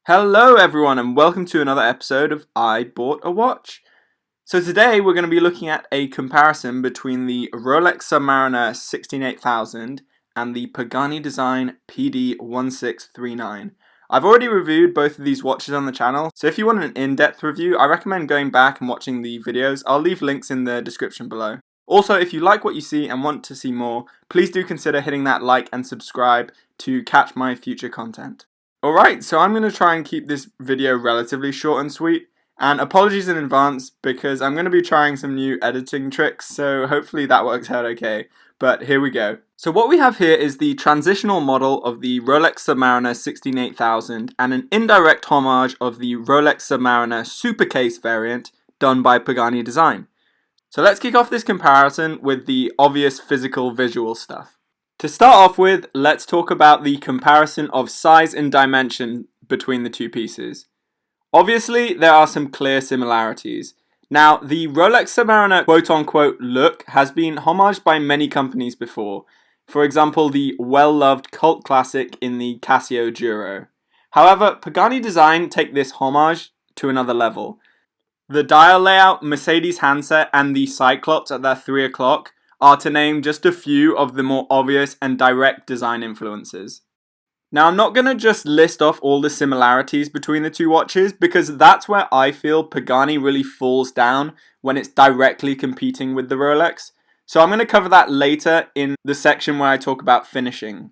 Hello everyone and welcome to another episode of I Bought a Watch. So today we're going to be looking at a comparison between the Rolex Submariner 168,000 and the Pagani Design PD1639. I've already reviewed both of these watches on the channel, so if you want an in-depth review, I recommend going back and watching the videos. I'll leave links in the description below. Also, if you like what you see and want to see more, please do consider hitting that like and subscribe to catch my future content. Alright, so I'm going to try and keep this video relatively short and sweet, and apologies in advance because I'm going to be trying some new editing tricks, so hopefully that works out okay, but here we go. So what we have here is the transitional model of the Rolex Submariner 168,000 and an indirect homage of the Rolex Submariner Supercase variant done by Pagani Design. So let's kick off this comparison with the obvious physical visual stuff. To start off with, let's talk about the comparison of size and dimension between the two pieces. Obviously, there are some clear similarities. Now, the Rolex Submariner quote-unquote look has been homaged by many companies before. For example, the well-loved cult classic in the Casio Duro. However, Pagani Design take this homage to another level. The dial layout, Mercedes handset, and the Cyclops at their 3 o'clock are to name just a few of the more obvious and direct design influences. Now, I'm not going to just list off all the similarities between the two watches because that's where I feel Pagani really falls down when it's directly competing with the Rolex. So I'm going to cover that later in the section where I talk about finishing.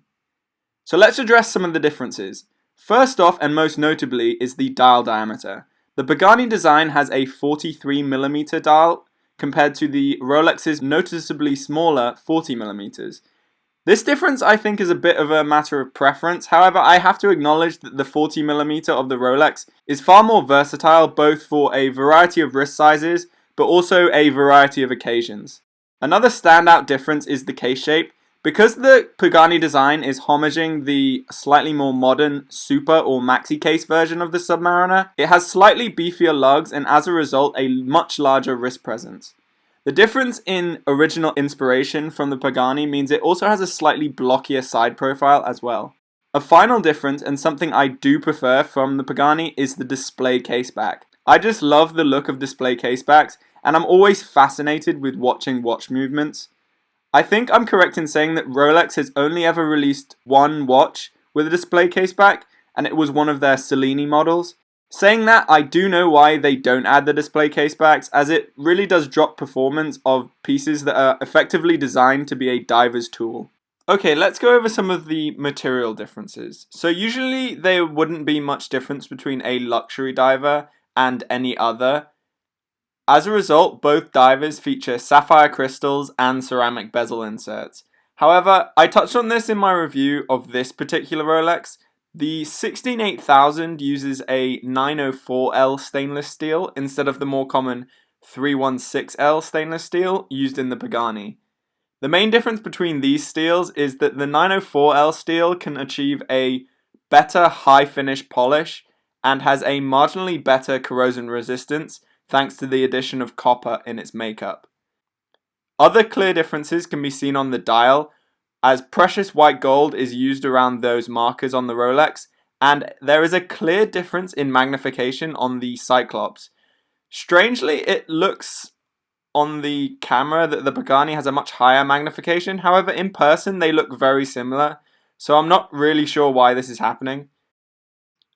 So let's address some of the differences. First off, and most notably, is the dial diameter. The Pagani Design has a 43mm dial, compared to the Rolex's noticeably smaller 40mm. This difference I think is a bit of a matter of preference, however I have to acknowledge that the 40mm of the Rolex is far more versatile both for a variety of wrist sizes but also a variety of occasions. Another standout difference is the case shape. Because the Pagani Design is homaging the slightly more modern Super or Maxi case version of the Submariner, it has slightly beefier lugs and as a result a much larger wrist presence. The difference in original inspiration from the Pagani means it also has a slightly blockier side profile as well. A final difference, and something I do prefer from the Pagani, is the display caseback. I just love the look of display casebacks, and I'm always fascinated with watching watch movements. I think I'm correct in saying that Rolex has only ever released one watch with a display caseback, and it was one of their Cellini models. Saying that, I do know why they don't add the display casebacks, as it really does drop performance of pieces that are effectively designed to be a diver's tool. Okay, let's go over some of the material differences. So usually there wouldn't be much difference between a luxury diver and any other. As a result, both divers feature sapphire crystals and ceramic bezel inserts. However, I touched on this in my review of this particular Rolex. The 168,000 uses a 904L stainless steel instead of the more common 316L stainless steel used in the Pagani. The main difference between these steels is that the 904L steel can achieve a better high finish polish and has a marginally better corrosion resistance thanks to the addition of copper in its makeup. Other clear differences can be seen on the dial, as precious white gold is used around those markers on the Rolex, and there is a clear difference in magnification on the Cyclops. Strangely, it looks on the camera that the Pagani has a much higher magnification, however in person they look very similar, so I'm not really sure why this is happening.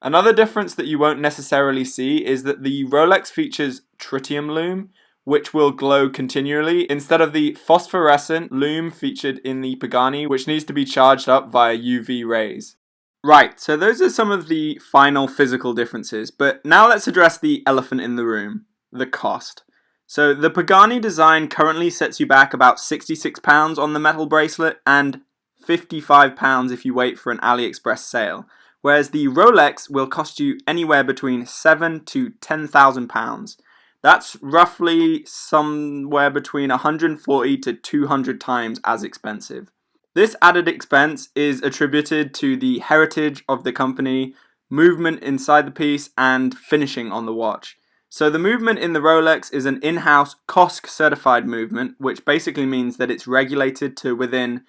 Another difference that you won't necessarily see is that the Rolex features tritium lume, which will glow continually, instead of the phosphorescent lume featured in the Pagani, which needs to be charged up via UV rays. Right, so those are some of the final physical differences, but now let's address the elephant in the room, the cost. So the Pagani Design currently sets you back about £66 on the metal bracelet and £55 if you wait for an AliExpress sale, whereas the Rolex will cost you anywhere between £7,000 to £10,000. That's roughly somewhere between 140 to 200 times as expensive. This added expense is attributed to the heritage of the company, movement inside the piece, and finishing on the watch. So the movement in the Rolex is an in-house COSC certified movement, which basically means that it's regulated to within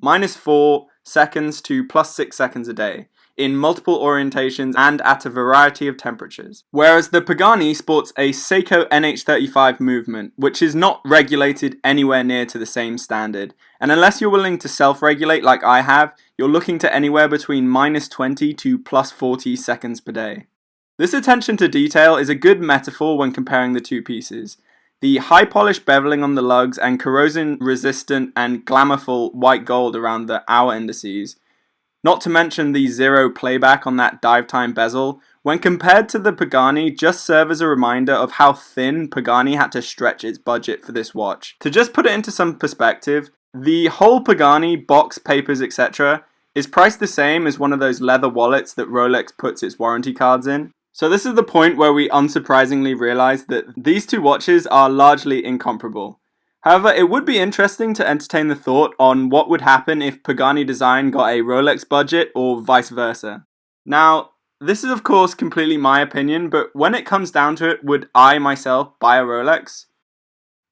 -4 seconds to +6 seconds a day. in multiple orientations and at a variety of temperatures. Whereas the Pagani sports a Seiko NH35 movement, which is not regulated anywhere near to the same standard. And unless you're willing to self-regulate like I have, you're looking to anywhere between -20 to +40 seconds per day. This attention to detail is a good metaphor when comparing the two pieces. The high polished beveling on the lugs and corrosion resistant and glamourful white gold around the hour indices, not to mention the zero playback on that dive time bezel, when compared to the Pagani, just serve as a reminder of how thin Pagani had to stretch its budget for this watch. To just put it into some perspective, the whole Pagani, box, papers, etc. is priced the same as one of those leather wallets that Rolex puts its warranty cards in. So this is the point where we unsurprisingly realize that these two watches are largely incomparable. However, it would be interesting to entertain the thought on what would happen if Pagani Design got a Rolex budget or vice versa. Now, this is of course completely my opinion, but when it comes down to it, would I myself buy a Rolex?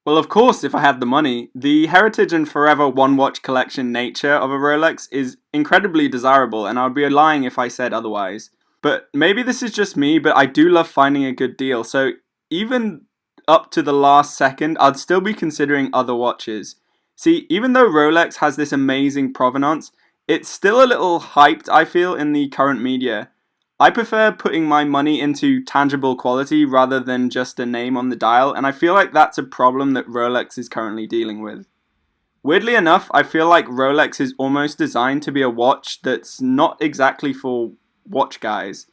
Well, of course, if I had the money. The heritage and forever one-watch collection nature of a Rolex is incredibly desirable, and I would be lying if I said otherwise. But maybe this is just me, but I do love finding a good deal, so even up to the last second, I'd still be considering other watches. See, even though Rolex has this amazing provenance, it's still a little hyped, I feel, in the current media. I prefer putting my money into tangible quality rather than just a name on the dial, and I feel like that's a problem that Rolex is currently dealing with. Weirdly enough, I feel like Rolex is almost designed to be a watch that's not exactly for watch guys.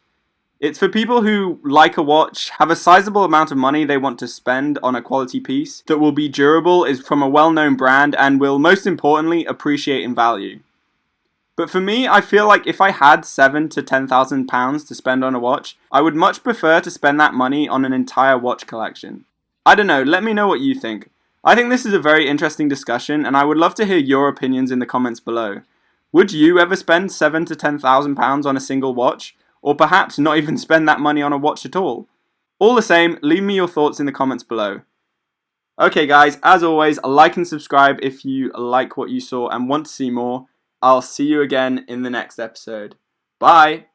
It's for people who like a watch, have a sizable amount of money they want to spend on a quality piece that will be durable, is from a well-known brand, and will most importantly appreciate in value. But for me, I feel like if I had £7,000 to £10,000 to spend on a watch, I would much prefer to spend that money on an entire watch collection. I don't know, let me know what you think. I think this is a very interesting discussion, and I would love to hear your opinions in the comments below. Would you ever spend £7,000 to £10,000 on a single watch? Or perhaps not even spend that money on a watch at all? All the same, leave me your thoughts in the comments below. Okay guys, as always, like and subscribe if you like what you saw and want to see more. I'll see you again in the next episode. Bye!